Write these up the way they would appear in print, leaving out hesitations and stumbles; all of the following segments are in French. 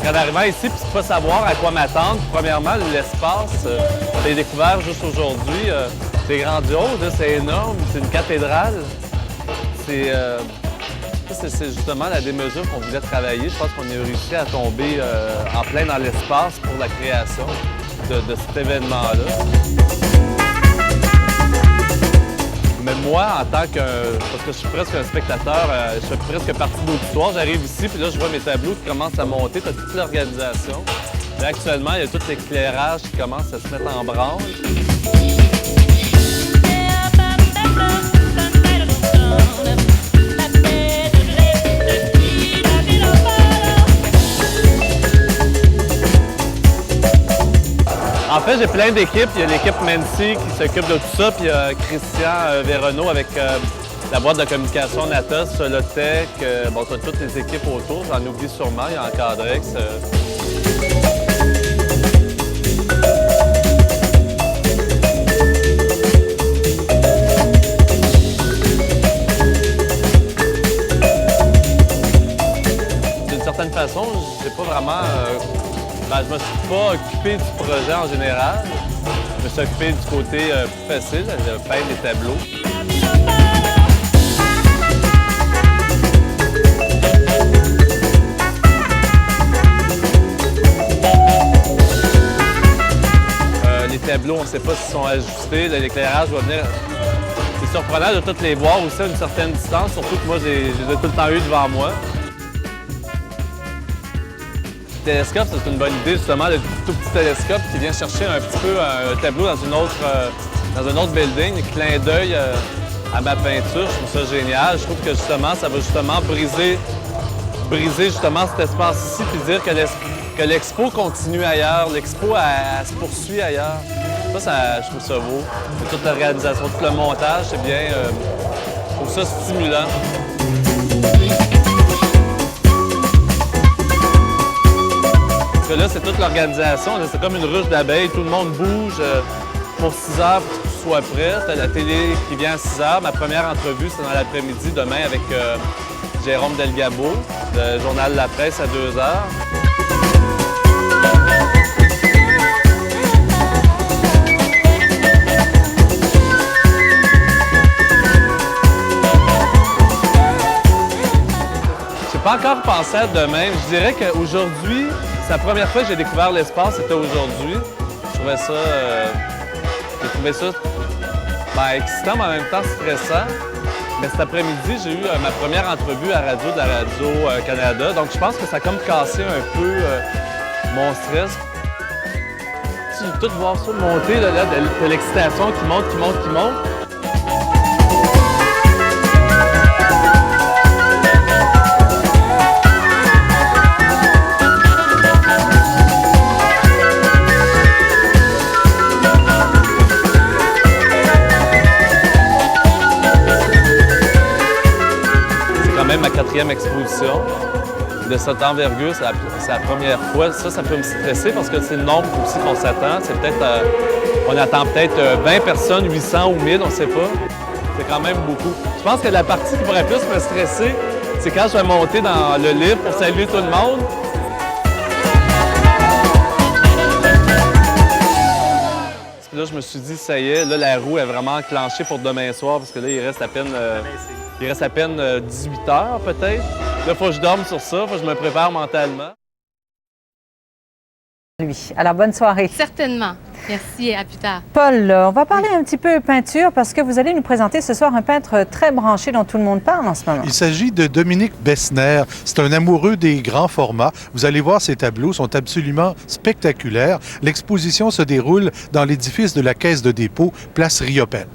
En arrivant ici, puis ne pas savoir à quoi m'attendre, premièrement, l'espace, j'ai découvert juste aujourd'hui, c'est grandiose, c'est énorme, c'est une cathédrale. C'est justement la démesure qu'on voulait travailler. Je pense qu'on a réussi à tomber en plein dans l'espace pour la création de cet événement-là. Mais moi, en tant que... parce que je suis presque un spectateur, je fais presque partie de l'auditoire, j'arrive ici, puis là, je vois mes tableaux qui commencent à monter, tu as toute l'organisation. Là, actuellement, il y a tout l'éclairage qui commence à se mettre en branle. En fait, j'ai plein d'équipes. Il y a l'équipe Mency qui s'occupe de tout ça, puis il y a Christian Véronneau avec la boîte de communication Natos, Solotech. Bon, tu as toutes les équipes autour. J'en oublie sûrement. Il y a Encadrex. D'une certaine façon, j'ai pas vraiment... je me suis pas occupé du projet en général. Je me suis occupé du côté plus facile, de peindre les tableaux. Les tableaux, on ne sait pas s'ils sont ajustés. L'éclairage va venir... C'est surprenant de toutes les voir aussi à une certaine distance, surtout que moi, je les ai tout le temps eu devant moi. Le télescope, c'est une bonne idée, justement, le tout petit télescope qui vient chercher un petit peu un tableau dans un autre building, clin d'œil à ma peinture. Je trouve ça génial. Je trouve que justement, ça va justement briser justement cet espace-ci puis dire que l'expo continue ailleurs, l'expo elle se poursuit ailleurs. Ça, je trouve ça beau. Et toute l'organisation, tout le montage, c'est bien. Je trouve ça stimulant. Parce que là, c'est toute l'organisation. C'est comme une ruche d'abeilles. Tout le monde bouge pour 6 heures pour que tout soit prêt. T'as la télé qui vient à 6 heures. Ma première entrevue, c'est dans l'après-midi, demain, avec Jérôme Delgabo, le journal La Presse à 2 heures. Je n'ai pas encore pensé à demain. Je dirais qu'aujourd'hui, c'est la première fois que j'ai découvert l'espace, c'était aujourd'hui. Je trouvais ça, excitant, mais en même temps stressant. Mais cet après-midi, j'ai eu ma première entrevue à radio de la Radio-Canada. Donc, je pense que ça a comme cassé un peu mon stress. Tout voir ça monter, là, de l'excitation qui monte, qui monte, qui monte. Ma 4e exposition de cette envergure, c'est la première fois. Ça peut me stresser parce que c'est le nombre aussi qu'on s'attend. C'est peut-être, on attend peut-être 20 personnes, 800 ou 1000, on ne sait pas. C'est quand même beaucoup. Je pense que la partie qui pourrait plus me stresser, c'est quand je vais monter dans le livre pour saluer tout le monde. Là, je me suis dit, ça y est, là, la roue est vraiment enclenchée pour demain soir parce que là, il reste à peine 18 heures peut-être. Là, il faut que je dorme sur ça, il faut que je me prépare mentalement. Lui. Alors, bonne soirée. Certainement. Merci et à plus tard. Paul, on va parler un petit peu peinture parce que vous allez nous présenter ce soir un peintre très branché dont tout le monde parle en ce moment. Il s'agit de Dominique Bessner. C'est un amoureux des grands formats. Vous allez voir, ses tableaux sont absolument spectaculaires. L'exposition se déroule dans l'édifice de la Caisse de dépôt, place Riopelle.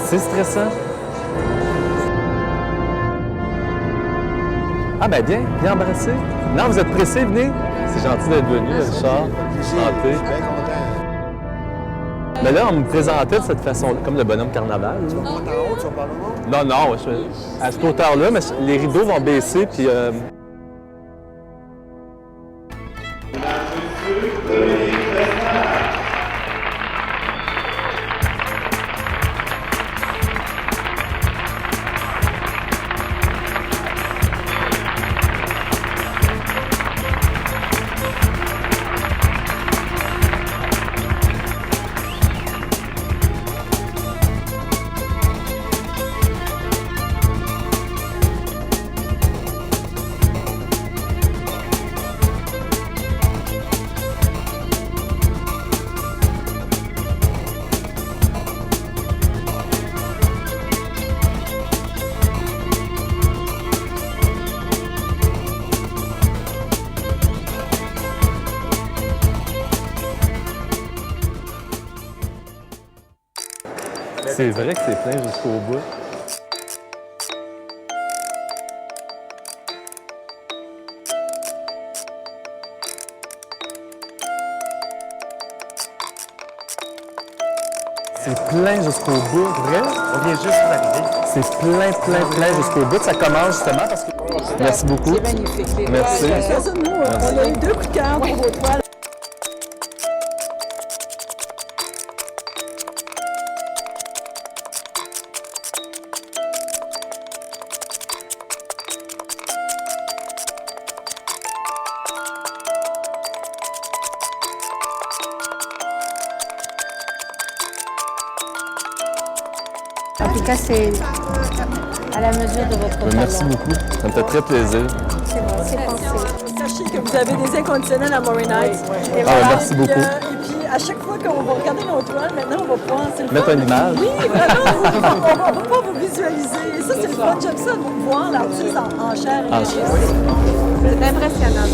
C'est stressant. Ah ben bien embrassé. Non, vous êtes pressé, venez. C'est gentil d'être venu, Richard. Santé. Mais là, on me présentait de cette façon-là, comme le bonhomme carnaval. Non, non, je suis à cette hauteur-là, mais les rideaux vont baisser, puis... C'est vrai que c'est plein jusqu'au bout. C'est plein jusqu'au bout, vrai? On vient juste d'arriver. C'est plein jusqu'au bout. Ça commence justement parce que... Merci beaucoup. C'est magnifique. Merci. Nous, on a eu 2 coups de cœur pour vos toiles. En tout cas, c'est à la mesure de votre talent. Merci beaucoup. Ça me fait très plaisir. C'est pensé. Sachez que vous avez des inconditionnels à Maury Night. Et Ah, merci beaucoup. Et puis, à chaque fois qu'on va regarder nos toiles, maintenant, on va pouvoir... Mettre une image. Oui, vraiment, on va pouvoir vous visualiser. Et ça, c'est le fun. J'aime ça, de voir l'artiste en chair et en C'est impressionnant.